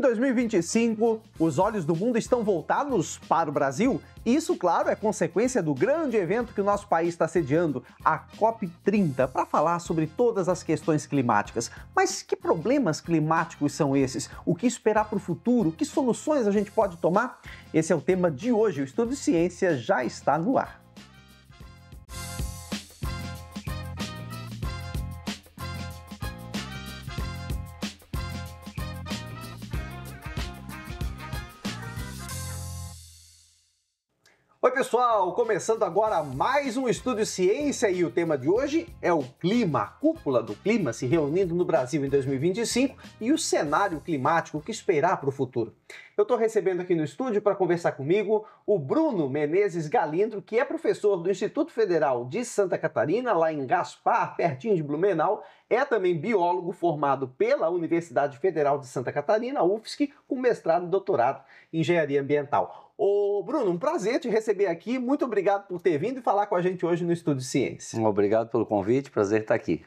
Em 2025, os olhos do mundo estão voltados para o Brasil. E isso, claro, é consequência do grande evento que o nosso país está sediando, a COP30, para falar sobre todas as questões climáticas. Mas que problemas climáticos são esses? O que esperar para o futuro? Que soluções a gente pode tomar? Esse é o tema de hoje. O Estudo Ciência já está no ar. Oi pessoal, começando agora mais um Estúdio Ciência e o tema de hoje é o clima, a cúpula do clima se reunindo no Brasil em 2025 e o cenário climático, o que esperar para o futuro. Eu estou recebendo aqui no estúdio para conversar comigo o Bruno Menezes Galindro, que é professor do Instituto Federal de Santa Catarina, lá em Gaspar, pertinho de Blumenau, é também biólogo formado pela Universidade Federal de Santa Catarina, UFSC, com mestrado e doutorado em Engenharia Ambiental. Ô Bruno, um prazer te receber aqui, muito obrigado por ter vindo e falar com a gente hoje no Estúdio Ciência. Obrigado pelo convite, prazer estar aqui.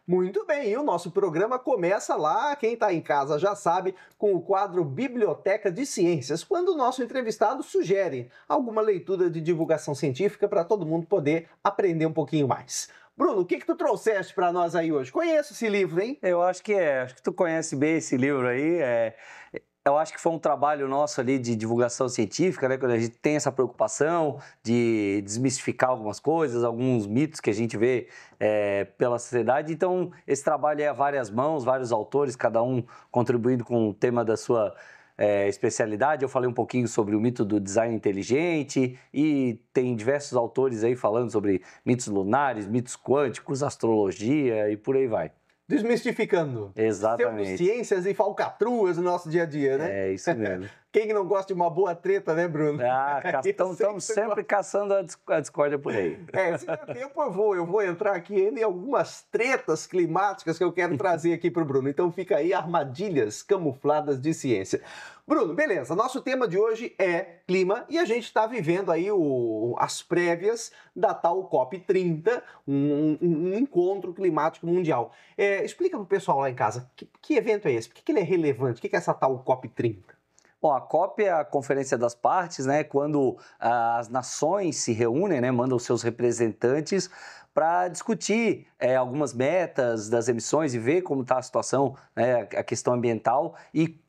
Muito bem, e o nosso programa começa lá, quem está em casa já sabe, com o quadro Biblioteca de Ciências, quando o nosso entrevistado sugere alguma leitura de divulgação científica para todo mundo poder aprender um pouquinho mais. Bruno, o que tu trouxeste para nós aí hoje? Conheço esse livro, hein? Eu acho que tu conhece bem esse livro aí, Eu acho que foi um trabalho nosso ali de divulgação científica, né? Quando a gente tem essa preocupação de desmistificar algumas coisas, alguns mitos que a gente vê pela sociedade. Então, esse trabalho é a várias mãos, vários autores, cada um contribuindo com o tema da sua especialidade. Eu falei um pouquinho sobre o mito do design inteligente e tem diversos autores aí falando sobre mitos lunares, mitos quânticos, astrologia e por aí vai. Desmistificando. Exatamente. Ciências e falcatruas no nosso dia a dia, né? É isso mesmo. Quem não gosta de uma boa treta, né, Bruno? Estamos sempre caçando a discórdia por aí. Se der tempo eu vou entrar aqui em algumas tretas climáticas que eu quero trazer aqui para o Bruno. Então fica aí, armadilhas camufladas de ciência. Bruno, beleza, nosso tema de hoje é clima e a gente está vivendo aí as prévias da tal COP30, um encontro climático mundial. Explica para o pessoal lá em casa, que evento é esse? Por que ele é relevante? O que é essa tal COP30? Bom, a COP é a Conferência das Partes, né? Quando as nações se reúnem, né? Mandam seus representantes para discutir algumas metas das emissões e ver como está a situação, né? A questão ambiental e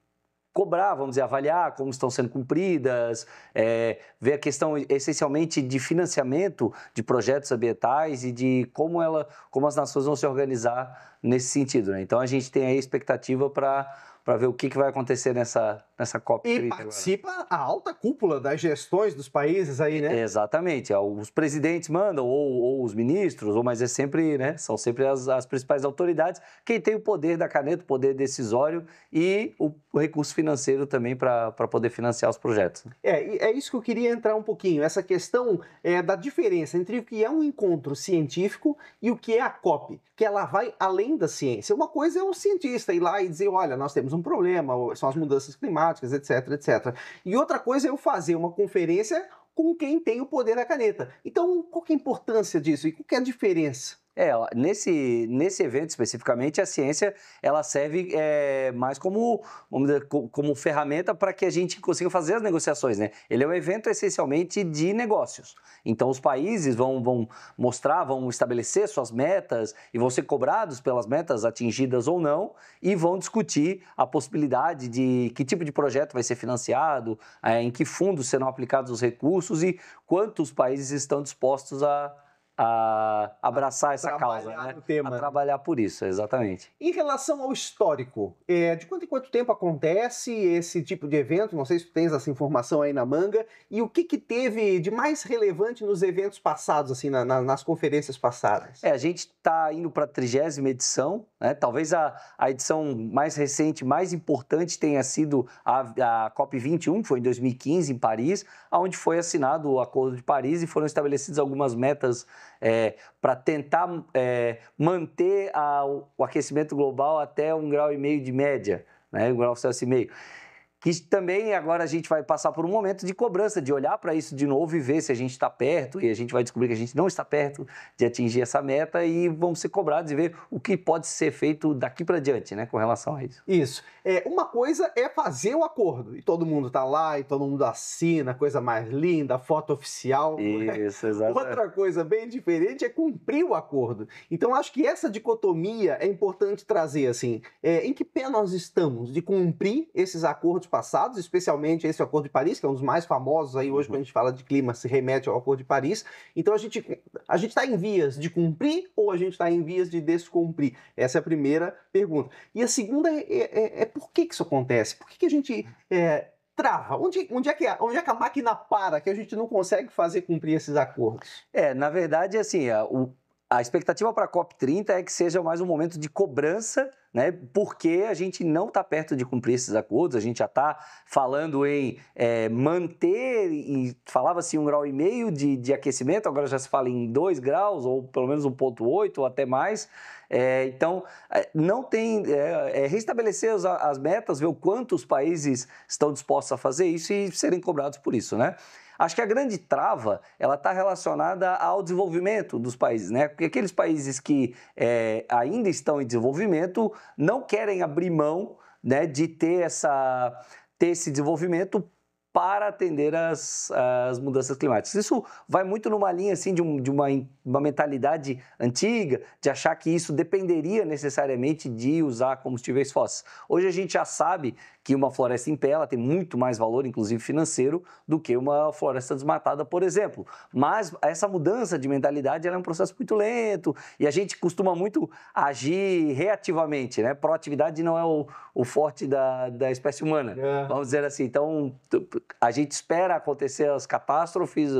cobrar, vamos dizer, avaliar como estão sendo cumpridas, ver a questão essencialmente de financiamento de projetos ambientais e de como as nações vão se organizar nesse sentido, né? Então a gente tem aí expectativa para ver o que vai acontecer nessa COP30. E participa agora a alta cúpula das gestões dos países aí, né? Exatamente. Os presidentes mandam, ou os ministros, mas é sempre, né? São sempre as principais autoridades. Quem tem o poder da caneta, o poder decisório e o recurso financeiro também para poder financiar os projetos. É isso que eu queria entrar um pouquinho, essa questão da diferença entre o que é um encontro científico e o que é a COP, que ela vai além da ciência. Uma coisa é um cientista ir lá e dizer, olha, nós temos um problema, são as mudanças climáticas, etc, etc. E outra coisa é eu fazer uma conferência com quem tem o poder da caneta. Então, qual que é a importância disso e qual que é a diferença? Nesse evento especificamente, a ciência ela serve mais como, vamos dizer, como ferramenta para que a gente consiga fazer as negociações, né? Ele é um evento essencialmente de negócios. Então, os países vão mostrar, vão estabelecer suas metas e vão ser cobrados pelas metas atingidas ou não e vão discutir a possibilidade de que tipo de projeto vai ser financiado, em que fundos serão aplicados os recursos e quantos países estão dispostos a abraçar essa causa, né? A trabalhar por isso, exatamente. Em relação ao histórico, de quanto em quanto tempo acontece esse tipo de evento? Não sei se tu tens essa informação aí na manga. E o que teve de mais relevante nos eventos passados, assim, nas conferências passadas? A gente está indo para a 30ª edição, né? Talvez a edição mais recente, mais importante tenha sido a COP21, que foi em 2015 em Paris, onde foi assinado o Acordo de Paris e foram estabelecidas algumas metas para tentar manter o aquecimento global até 1,5 graus de média, né? 1,5 graus Celsius. que também agora a gente vai passar por um momento de cobrança, de olhar para isso de novo e ver se a gente está perto, e a gente vai descobrir que a gente não está perto de atingir essa meta e vamos ser cobrados e ver o que pode ser feito daqui para diante, né, com relação a isso. Isso. Uma coisa é fazer o acordo, e todo mundo está lá, e todo mundo assina, coisa mais linda, foto oficial. Isso, exato. Outra coisa bem diferente é cumprir o acordo. Então, acho que essa dicotomia é importante trazer, assim, em que pé nós estamos de cumprir esses acordos passados, especialmente esse Acordo de Paris, que é um dos mais famosos aí hoje, quando a gente fala de clima, se remete ao Acordo de Paris. Então, a gente está em vias de cumprir ou a gente está em vias de descumprir? Essa é a primeira pergunta. E a segunda é por que isso acontece? Por que a gente trava? Onde é que a máquina para, que a gente não consegue fazer cumprir esses acordos? Na verdade, assim, a expectativa para a COP30 é que seja mais um momento de cobrança, né? Porque a gente não está perto de cumprir esses acordos, a gente já está falando em manter, e falava-se 1,5 grau de aquecimento, agora já se fala em 2 graus, ou pelo menos 1,8 ou até mais. Então, não tem... restabelecer as metas, ver o quanto os países estão dispostos a fazer isso e serem cobrados por isso, né? Acho que a grande trava, ela está relacionada ao desenvolvimento dos países, né? Porque aqueles países que ainda estão em desenvolvimento não querem abrir mão, né, de ter esse desenvolvimento para atender as mudanças climáticas. Isso vai muito numa linha assim, de uma mentalidade antiga, de achar que isso dependeria necessariamente de usar combustíveis fósseis. Hoje a gente já sabe que uma floresta em pé ela tem muito mais valor, inclusive financeiro, do que uma floresta desmatada, por exemplo. Mas essa mudança de mentalidade ela é um processo muito lento e a gente costuma muito agir reativamente, né? Proatividade não é o forte da espécie humana, vamos dizer assim. Então, a gente espera acontecer as catástrofes,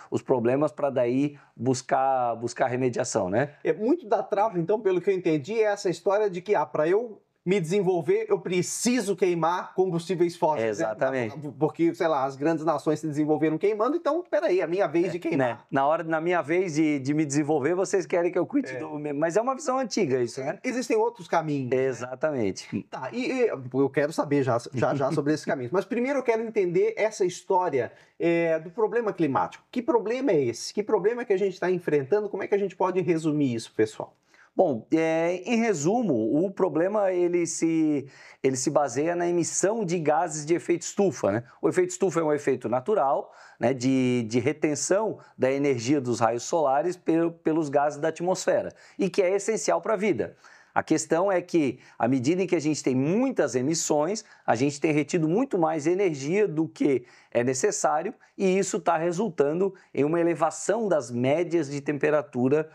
os problemas, para daí buscar remediação, né? Muito da trava, então, pelo que eu entendi, é essa história de que, para eu me desenvolver, eu preciso queimar combustíveis fósseis. Exatamente. Né? Porque, sei lá, as grandes nações se desenvolveram queimando, então, peraí, a minha vez de queimar. Né? Na minha vez de me desenvolver, vocês querem que eu cuide do... Mas é uma visão antiga isso, né? Existem outros caminhos. Exatamente. Né? Tá, e eu quero saber já sobre esses caminhos. Mas primeiro eu quero entender essa história do problema climático. Que problema é esse? Que problema é que a gente está enfrentando? Como é que a gente pode resumir isso, pessoal? Bom, em resumo, o problema ele se baseia na emissão de gases de efeito estufa, né? O efeito estufa é um efeito natural, né, de retenção da energia dos raios solares pelos gases da atmosfera e que é essencial para a vida. A questão é que, à medida em que a gente tem muitas emissões, a gente tem retido muito mais energia do que é necessário e isso está resultando em uma elevação das médias de temperatura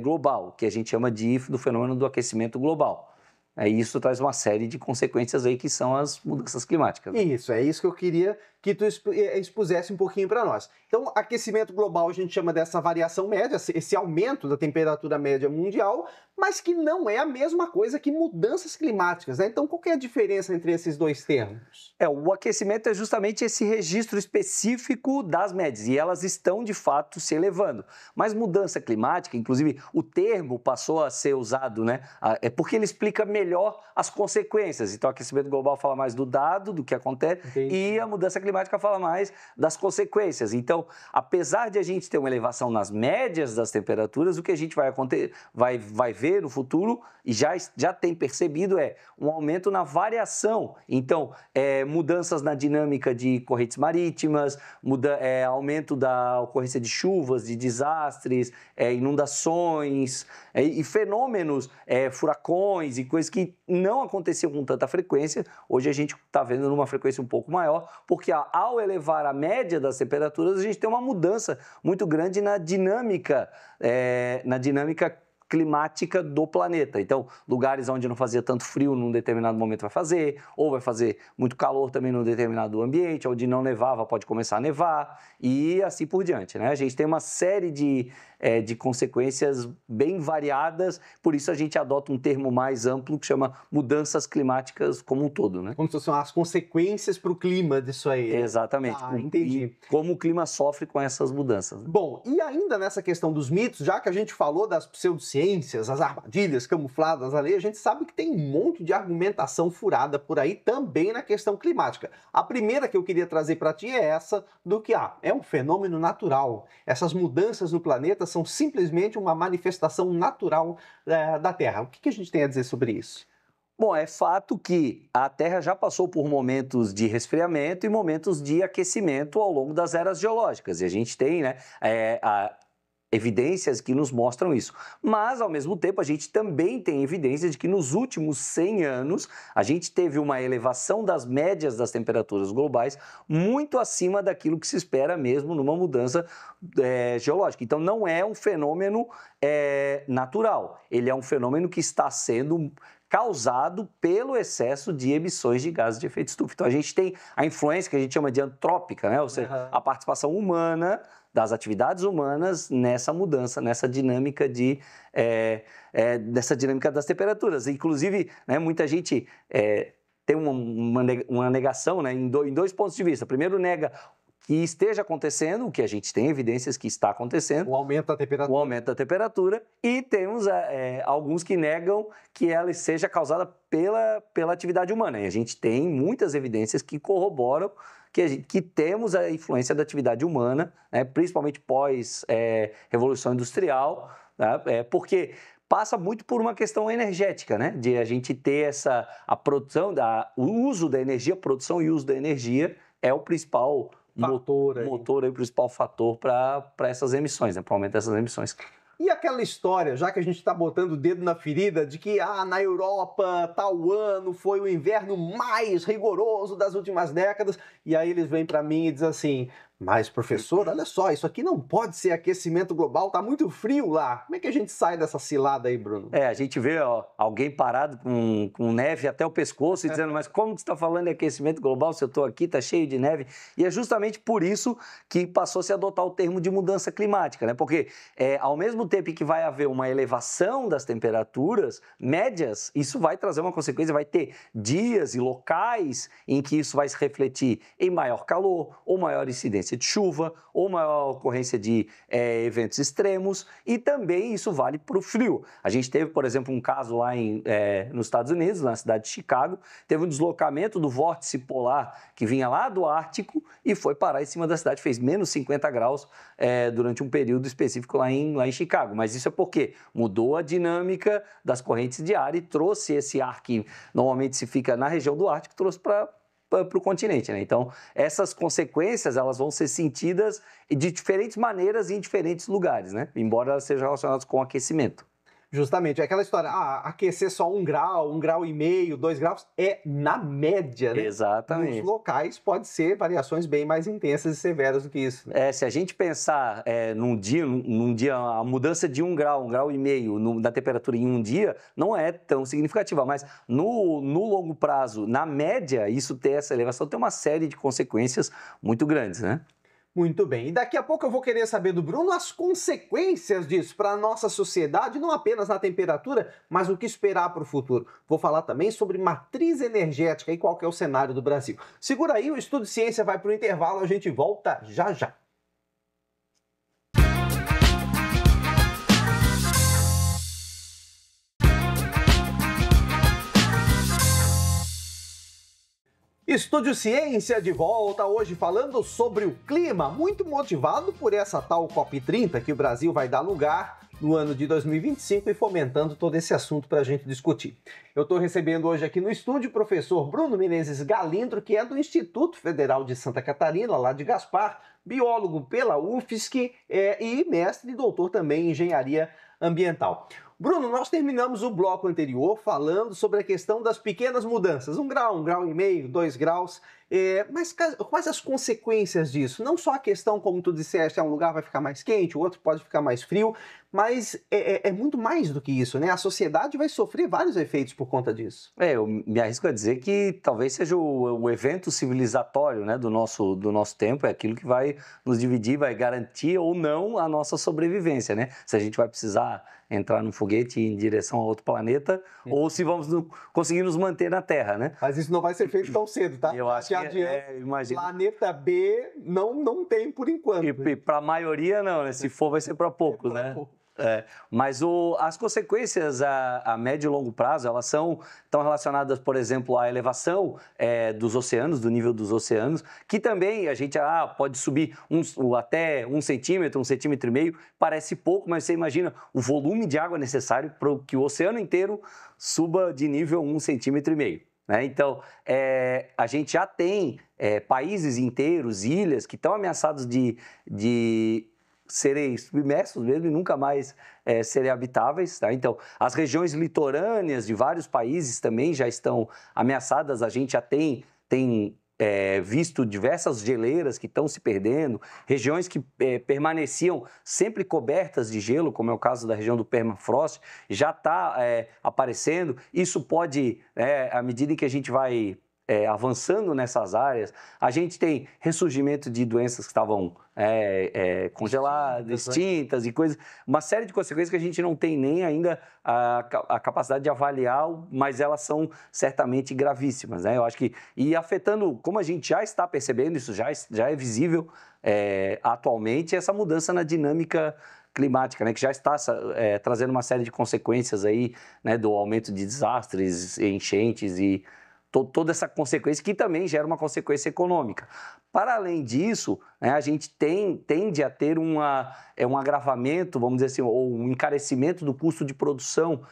global, que a gente chama do fenômeno do aquecimento global. E isso traz uma série de consequências aí que são as mudanças climáticas. Isso, é isso que eu queria que tu expusesse um pouquinho para nós. Então, aquecimento global a gente chama dessa variação média, esse aumento da temperatura média mundial, mas que não é a mesma coisa que mudanças climáticas, né? Então, qual que é a diferença entre esses dois termos? O aquecimento é justamente esse registro específico das médias, e elas estão, de fato, se elevando. Mas mudança climática, inclusive, o termo passou a ser usado, né? Porque ele explica melhor as consequências. Então, o aquecimento global fala mais do dado, do que acontece, Entendi. E a mudança climática fala mais das consequências. Então, apesar de a gente ter uma elevação nas médias das temperaturas, o que a gente vai ver no futuro, e já tem percebido, é um aumento na variação. Então, mudanças na dinâmica de correntes marítimas, aumento da ocorrência de chuvas, de desastres, inundações, e fenômenos, furacões e coisas que não aconteciam com tanta frequência. Hoje a gente está vendo numa frequência um pouco maior, porque ao elevar a média das temperaturas, a gente tem uma mudança muito grande na dinâmica climática do planeta. Então, lugares onde não fazia tanto frio num determinado momento vai fazer, ou vai fazer muito calor também num determinado ambiente, onde não nevava pode começar a nevar, e assim por diante, né? A gente tem uma série de consequências bem variadas, por isso a gente adota um termo mais amplo que chama mudanças climáticas como um todo, né? Como são as consequências para o clima disso aí. Né? Exatamente. Entendi. E como o clima sofre com essas mudanças. Né? Bom, e ainda nessa questão dos mitos, já que a gente falou das pseudociências, ciências, as armadilhas camufladas ali, a gente sabe que tem um monte de argumentação furada por aí também na questão climática. A primeira que eu queria trazer para ti é essa do que é um fenômeno natural. Essas mudanças no planeta são simplesmente uma manifestação natural da Terra. O que a gente tem a dizer sobre isso? Bom, é fato que a Terra já passou por momentos de resfriamento e momentos de aquecimento ao longo das eras geológicas. E a gente tem, né, evidências que nos mostram isso. Mas, ao mesmo tempo, a gente também tem evidências de que nos últimos 100 anos a gente teve uma elevação das médias das temperaturas globais muito acima daquilo que se espera mesmo numa mudança geológica. Então, não é um fenômeno natural. Ele é um fenômeno que está sendo causado pelo excesso de emissões de gases de efeito estufa. Então, a gente tem a influência que a gente chama de antrópica, né? Ou seja, a participação humana, das atividades humanas nessa mudança, nessa dinâmica dessa dinâmica das temperaturas. Inclusive, né, muita gente tem uma negação, né, em dois pontos de vista. Primeiro, nega que esteja acontecendo, o que a gente tem evidências que está acontecendo. O aumento da temperatura. O aumento da temperatura. E temos alguns que negam que ela seja causada pela atividade humana. E a gente tem muitas evidências que corroboram que temos a influência da atividade humana, né, principalmente pós-revolução industrial, né, porque passa muito por uma questão energética, né, de a gente ter a produção, o uso da energia, a produção e uso da energia é o principal motor, o principal fator para essas emissões, né, para o aumento dessas emissões. E aquela história, já que a gente está botando o dedo na ferida, de que na Europa, tal ano, foi o inverno mais rigoroso das últimas décadas, e aí eles vêm para mim e dizem assim, mas professor, olha só, isso aqui não pode ser aquecimento global, tá muito frio lá. Como é que a gente sai dessa cilada aí, Bruno? A gente vê alguém parado com neve até o pescoço e dizendo, mas como você está falando de aquecimento global se eu estou aqui, está cheio de neve? E é justamente por isso que passou a se adotar o termo de mudança climática, né? Porque ao mesmo tempo que vai haver uma elevação das temperaturas médias, isso vai trazer uma consequência, vai ter dias e locais em que isso vai se refletir em maior calor ou maior incidência de chuva ou maior ocorrência de eventos extremos, e também isso vale para o frio. A gente teve, por exemplo, um caso lá nos Estados Unidos, na cidade de Chicago, teve um deslocamento do vórtice polar que vinha lá do Ártico e foi parar em cima da cidade, fez menos 50 graus durante um período específico lá em Chicago. Mas isso é porque mudou a dinâmica das correntes de ar e trouxe esse ar que normalmente se fica na região do Ártico, trouxe para o continente, né? Então, essas consequências, elas vão ser sentidas de diferentes maneiras em diferentes lugares, né? Embora elas sejam relacionadas com aquecimento. Justamente, é aquela história, aquecer só 1 grau, 1,5 graus, 2 graus, é na média, né? Exatamente. Nos locais pode ser variações bem mais intensas e severas do que isso. Né? Se a gente pensar num dia, a mudança de 1 grau, 1,5 graus da temperatura em um dia, não é tão significativa, mas no longo prazo, na média, isso ter essa elevação tem uma série de consequências muito grandes, né? Muito bem. E daqui a pouco eu vou querer saber do Bruno as consequências disso para a nossa sociedade, não apenas na temperatura, mas o que esperar para o futuro. Vou falar também sobre matriz energética e qual que é o cenário do Brasil. Segura aí, o Estudo Ciência vai para o intervalo, a gente volta já já. Estúdio Ciência de volta, hoje falando sobre o clima, muito motivado por essa tal COP30 que o Brasil vai dar lugar no ano de 2025 e fomentando todo esse assunto para a gente discutir. Eu estou recebendo hoje aqui no estúdio o professor Bruno Menezes Galindro, que é do Instituto Federal de Santa Catarina, lá de Gaspar, biólogo pela UFSC e mestre e doutor também em engenharia ambiental. Bruno, nós terminamos o bloco anterior falando sobre a questão das pequenas mudanças, 1 grau, 1,5 graus, 2 graus, mas quais as consequências disso? Não só a questão, como tu disseste, um lugar vai ficar mais quente, o outro pode ficar mais frio, mas é muito mais do que isso, né? A sociedade vai sofrer vários efeitos por conta disso. Eu me arrisco a dizer que talvez seja o evento civilizatório, né, do nosso tempo, é aquilo que vai nos dividir, vai garantir ou não a nossa sobrevivência, né? Se a gente vai precisar entrar num foguete em direção a outro planeta, ou se vamos conseguir nos manter na Terra, né? Mas isso não vai ser feito tão cedo, tá? Eu acho que imagino. Planeta B não tem por enquanto. E para a maioria não, né? Se for, vai ser para poucos, né? Mas as consequências a médio e longo prazo, elas estão relacionadas, por exemplo, à elevação dos oceanos, do nível dos oceanos, que também a gente pode subir até 1 centímetro, 1,5 centímetros, parece pouco, mas você imagina o volume de água necessário para que o oceano inteiro suba de nível 1,5 centímetros. Né? Então, a gente já tem países inteiros, ilhas, que estão ameaçados de serem submersos mesmo e nunca mais serem habitáveis. Tá? Então, as regiões litorâneas de vários países também já estão ameaçadas. A gente já tem visto diversas geleiras que estão se perdendo, regiões que permaneciam sempre cobertas de gelo, como é o caso da região do permafrost, já está aparecendo. Isso pode, à medida em que a gente vai avançando nessas áreas, a gente tem ressurgimento de doenças que estavam congeladas, extintas e coisas, uma série de consequências que a gente não tem nem ainda a capacidade de avaliar, mas elas são certamente gravíssimas, né? Eu acho que, e afetando, como a gente já está percebendo, isso já é visível atualmente, essa mudança na dinâmica climática, né, que já está trazendo uma série de consequências aí, né, do aumento de desastres, enchentes e toda essa consequência, que também gera uma consequência econômica. Para além disso, né, a gente tende a ter um agravamento, vamos dizer assim, ou um encarecimento do custo de produção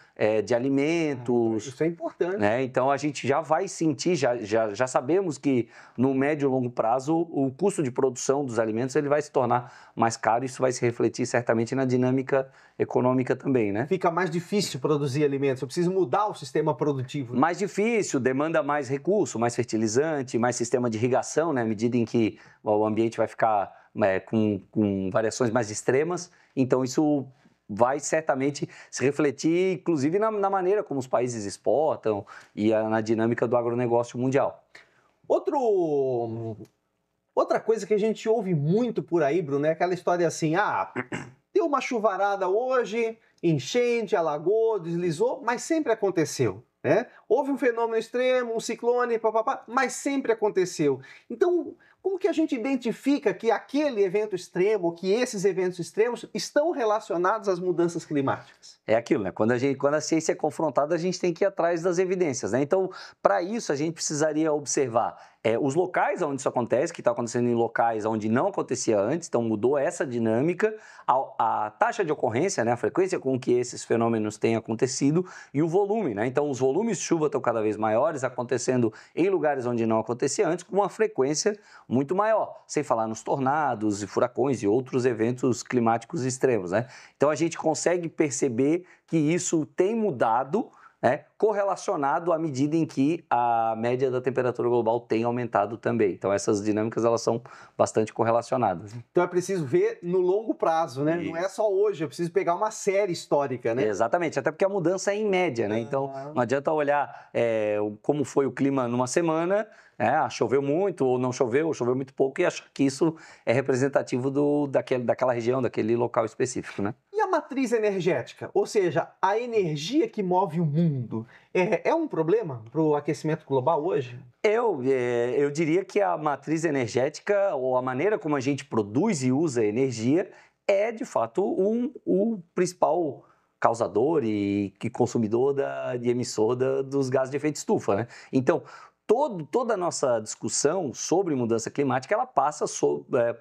de alimentos. Isso é importante. Né? Então, a gente já vai sentir, já sabemos que no médio e longo prazo, o custo de produção dos alimentos ele vai se tornar mais caro, isso vai se refletir certamente na dinâmica econômica também, né? Fica mais difícil produzir alimentos, eu preciso mudar o sistema produtivo. Mais difícil, demanda mais recurso, mais fertilizante, mais sistema de irrigação, né? À medida em que o ambiente vai ficar com variações mais extremas, então isso vai certamente se refletir, inclusive, na maneira como os países exportam e na dinâmica do agronegócio mundial. Outra coisa que a gente ouve muito por aí, Bruno, é aquela história assim, deu uma chuvarada hoje, enchente, alagou, deslizou, mas sempre aconteceu. Né? Houve um fenômeno extremo, um ciclone, mas sempre aconteceu. Então, como que a gente identifica que aquele evento extremo, que esses eventos extremos estão relacionados às mudanças climáticas? É aquilo, né? Quando a ciência é confrontada, a gente tem que ir atrás das evidências, né? Então, para isso, a gente precisaria observar os locais onde isso acontece, que está acontecendo em locais onde não acontecia antes, então mudou essa dinâmica, a taxa de ocorrência, né? A frequência com que esses fenômenos têm acontecido e o volume, né? Então, os volumes de chuva estão cada vez maiores, acontecendo em lugares onde não acontecia antes, com uma frequência muito maior, sem falar nos tornados e furacões e outros eventos climáticos extremos, né? Então, a gente consegue perceber que isso tem mudado, né, correlacionado à medida em que a média da temperatura global tem aumentado também. Então, essas dinâmicas elas são bastante correlacionadas. Então, é preciso ver no longo prazo, né? Não é só hoje, eu preciso pegar uma série histórica, né? Exatamente, até porque a mudança é em média, né? Então, não adianta olhar como foi o clima numa semana, choveu muito ou não choveu, ou choveu muito pouco e achar que isso é representativo daquela região, daquele local específico, né? E a matriz energética, ou seja, a energia que move o mundo, é um problema para o aquecimento global hoje? Eu diria que a matriz energética, ou a maneira como a gente produz e usa energia, é de fato o principal causador e consumidor e emissor dos gases de efeito estufa, né? Então, toda a nossa discussão sobre mudança climática, ela passa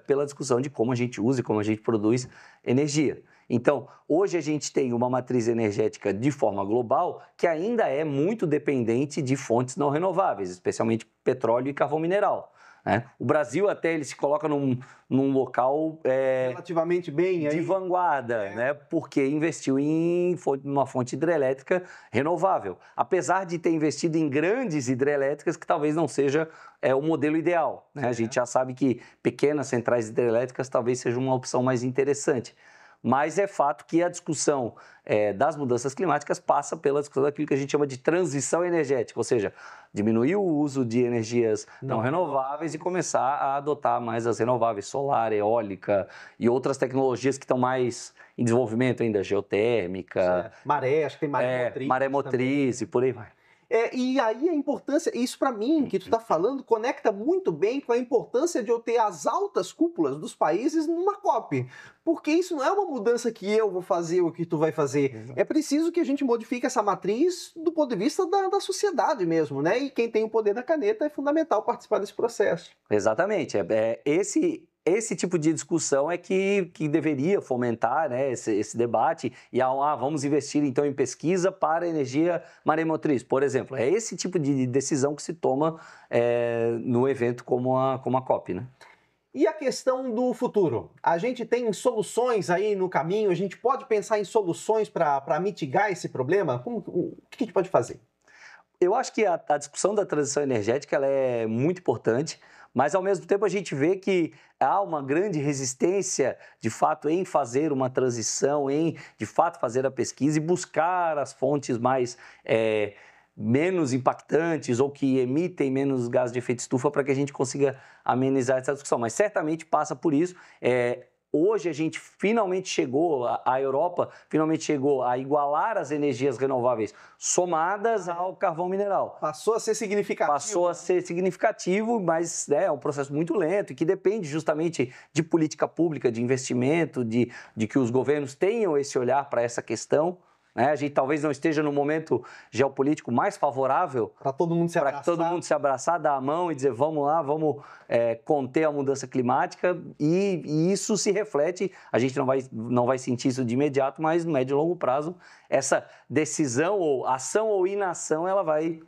pela discussão de como a gente usa e como a gente produz energia. Então, hoje a gente tem uma matriz energética de forma global que ainda é muito dependente de fontes não renováveis, especialmente petróleo e carvão mineral. Né? O Brasil até ele se coloca num local relativamente bem de vanguarda, né? Porque investiu em uma fonte hidrelétrica renovável, apesar de ter investido em grandes hidrelétricas que talvez não seja o modelo ideal. Né? A gente já sabe que pequenas centrais hidrelétricas talvez seja uma opção mais interessante. Mas é fato que a discussão das mudanças climáticas passa pela discussão daquilo que a gente chama de transição energética, ou seja, diminuir o uso de energias não renováveis e começar a adotar mais as renováveis, solar, eólica e outras tecnologias que estão mais em desenvolvimento ainda, geotérmica. Maré, acho que tem maré motriz. Maré motriz e por aí vai. E aí a importância, isso para mim, que tu está falando, conecta muito bem com a importância de eu ter as altas cúpulas dos países numa COP. Porque isso não é uma mudança que eu vou fazer ou que tu vai fazer. Exato. É preciso que a gente modifique essa matriz do ponto de vista da sociedade mesmo, né? E quem tem o poder da caneta é fundamental participar desse processo. Exatamente. Esse tipo de discussão é que deveria fomentar, né, esse debate e vamos investir então em pesquisa para energia maremotriz, por exemplo. É esse tipo de decisão que se toma no evento como a COP, né? E a questão do futuro? A gente tem soluções aí no caminho? A gente pode pensar em soluções para mitigar esse problema? O que a gente pode fazer? Eu acho que a discussão da transição energética ela é muito importante, mas ao mesmo tempo a gente vê que há uma grande resistência, de fato, em fazer uma transição, em, de fato, fazer a pesquisa e buscar as fontes menos impactantes ou que emitem menos gases de efeito estufa para que a gente consiga amenizar essa discussão. Mas certamente passa por isso. Hoje a gente finalmente chegou, a Europa finalmente chegou a igualar as energias renováveis somadas ao carvão mineral. Passou a ser significativo. Passou a ser significativo, mas é um processo muito lento e que depende justamente de política pública, de investimento, de que os governos tenham esse olhar para essa questão. A gente talvez não esteja no momento geopolítico mais favorável para todo mundo se abraçar. Para todo mundo se abraçar, dar a mão e dizer vamos lá, vamos conter a mudança climática e isso se reflete, a gente não vai sentir isso de imediato, mas no médio e longo prazo essa decisão ou ação ou inação ela vai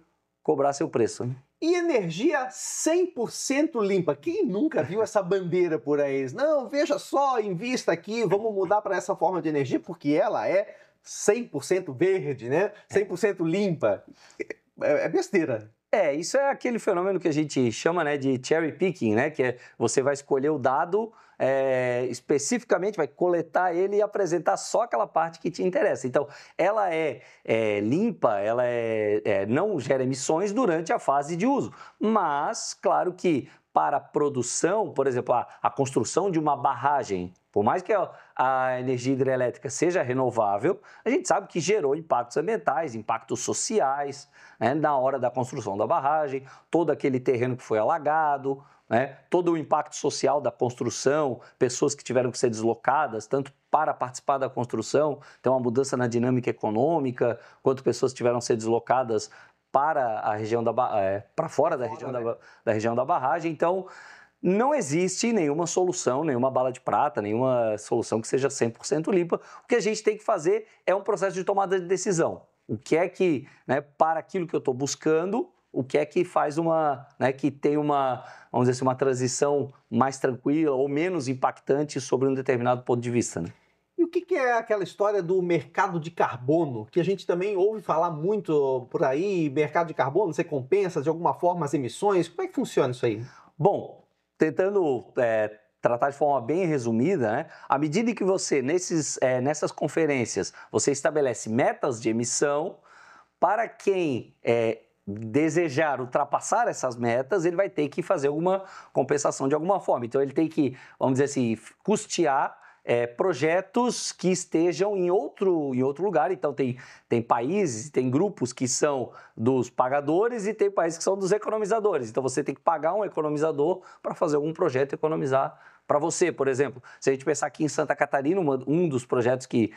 cobrar seu preço. Né? E energia 100% limpa. Quem nunca viu essa bandeira por aí? Não, veja só, invista aqui, vamos mudar para essa forma de energia porque ela é 100% verde, né? 100% limpa. É besteira. Isso é aquele fenômeno que a gente chama, né, de cherry picking, né? Que é você vai escolher o dado especificamente, vai coletar ele e apresentar só aquela parte que te interessa. Então, ela é limpa, ela não gera emissões durante a fase de uso. Mas, claro que para a produção, por exemplo, a construção de uma barragem, por mais que a energia hidrelétrica seja renovável, a gente sabe que gerou impactos ambientais, impactos sociais, né, na hora da construção da barragem, todo aquele terreno que foi alagado, né, todo o impacto social da construção, pessoas que tiveram que ser deslocadas, tanto para participar da construção, então uma mudança na dinâmica econômica, quanto pessoas tiveram que ser deslocadas para a região para fora da região da barragem. Então, não existe nenhuma solução, nenhuma bala de prata, nenhuma solução que seja 100% limpa. O que a gente tem que fazer é um processo de tomada de decisão. O que é que, né, para aquilo que eu estou buscando, o que é que faz que tem vamos dizer assim, uma transição mais tranquila ou menos impactante sobre um determinado ponto de vista, né? E o que é aquela história do mercado de carbono, que a gente também ouve falar muito por aí, mercado de carbono, você compensa de alguma forma as emissões? Como é que funciona isso aí? Bom, tentando tratar de forma bem resumida, né? À medida que você, nessas conferências, você estabelece metas de emissão, para quem desejar ultrapassar essas metas, ele vai ter que fazer alguma compensação de alguma forma. Então, ele tem que, vamos dizer assim, custear projetos que estejam em outro lugar. Então, tem países, tem grupos que são dos pagadores e tem países que são dos economizadores. Então, você tem que pagar um economizador para fazer algum projeto e economizar para você. Por exemplo, se a gente pensar aqui em Santa Catarina, um dos projetos que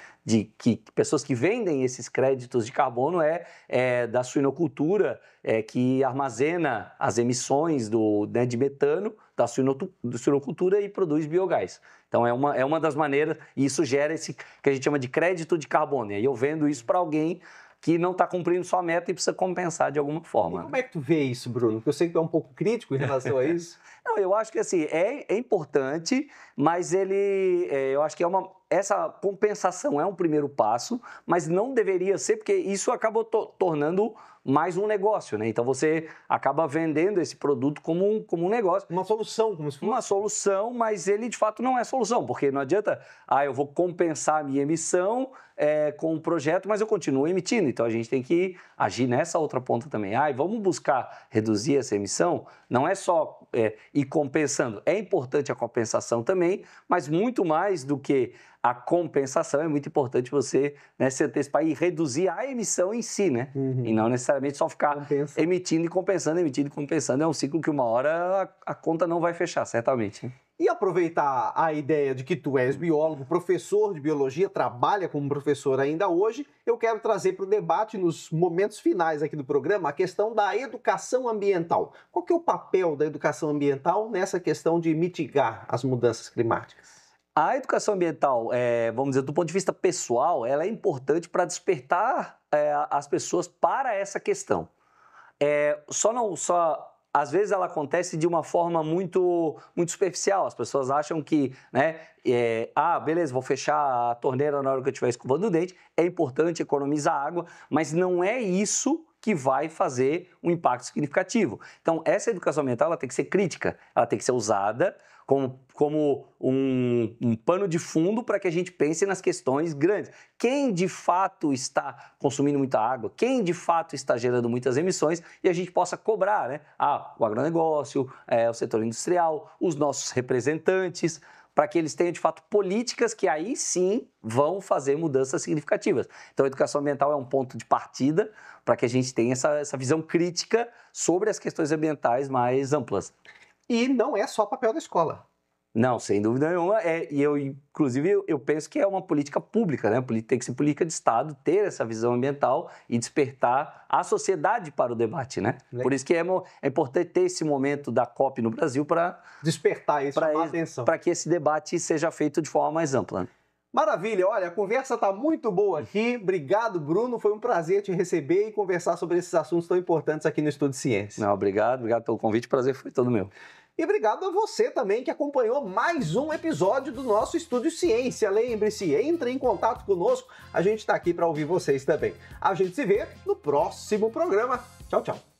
pessoas que vendem esses créditos de carbono é da suinocultura, que armazena as emissões de metano da suinocultura e produz biogás. Então, é uma das maneiras, e isso gera esse que a gente chama de crédito de carbono. E aí eu vendo isso para alguém que não está cumprindo sua meta e precisa compensar de alguma forma. E como é que tu vê isso, Bruno? Porque eu sei que tu é um pouco crítico em relação a isso. Não, eu acho que assim, é importante, mas eu acho que essa compensação é um primeiro passo, mas não deveria ser, porque isso acabou tornando mais um negócio, né? Então você acaba vendendo esse produto como um negócio. Uma solução, como se fosse. Uma solução, mas ele de fato não é solução, porque não adianta, eu vou compensar a minha emissão com o projeto, mas eu continuo emitindo. Então a gente tem que agir nessa outra ponta também. E vamos buscar reduzir essa emissão? Não é só ir compensando. É importante a compensação também, mas muito mais do que a compensação, é muito importante você, né, se antecipar e reduzir a emissão em si, né? E não necessariamente só ficar emitindo e compensando. É um ciclo que uma hora a conta não vai fechar, certamente. E aproveitar a ideia de que tu és biólogo, professor de biologia, trabalha como professor ainda hoje, eu quero trazer para o debate, nos momentos finais aqui do programa, a questão da educação ambiental. Qual que é o papel da educação ambiental nessa questão de mitigar as mudanças climáticas? A educação ambiental, vamos dizer, do ponto de vista pessoal, ela é importante para despertar as pessoas para essa questão. Às vezes ela acontece de uma forma muito superficial. As pessoas acham que, né, beleza, vou fechar a torneira na hora que eu estiver escovando o dente. É importante economizar água, mas não é isso que vai fazer um impacto significativo. Então, essa educação ambiental ela tem que ser crítica, ela tem que ser usada como um pano de fundo para que a gente pense nas questões grandes. Quem de fato está consumindo muita água, quem de fato está gerando muitas emissões e a gente possa cobrar, né? O agronegócio, o setor industrial, os nossos representantes, para que eles tenham de fato políticas que aí sim vão fazer mudanças significativas. Então a educação ambiental é um ponto de partida para que a gente tenha essa visão crítica sobre as questões ambientais mais amplas. E não é só papel da escola. Não, sem dúvida nenhuma. Inclusive, eu penso que é uma política pública, né? Tem que ser política de Estado, ter essa visão ambiental e despertar a sociedade para o debate, né? Por isso que é importante ter esse momento da COP no Brasil para despertar isso, chamar a atenção. Para que esse debate seja feito de forma mais ampla. Maravilha, olha, a conversa está muito boa aqui. Obrigado, Bruno. Foi um prazer te receber e conversar sobre esses assuntos tão importantes aqui no Estúdio Ciência. Não, obrigado pelo convite. O prazer foi todo meu. E obrigado a você também que acompanhou mais um episódio do nosso Estúdio Ciência. Lembre-se, entre em contato conosco, a gente está aqui para ouvir vocês também. A gente se vê no próximo programa. Tchau, tchau.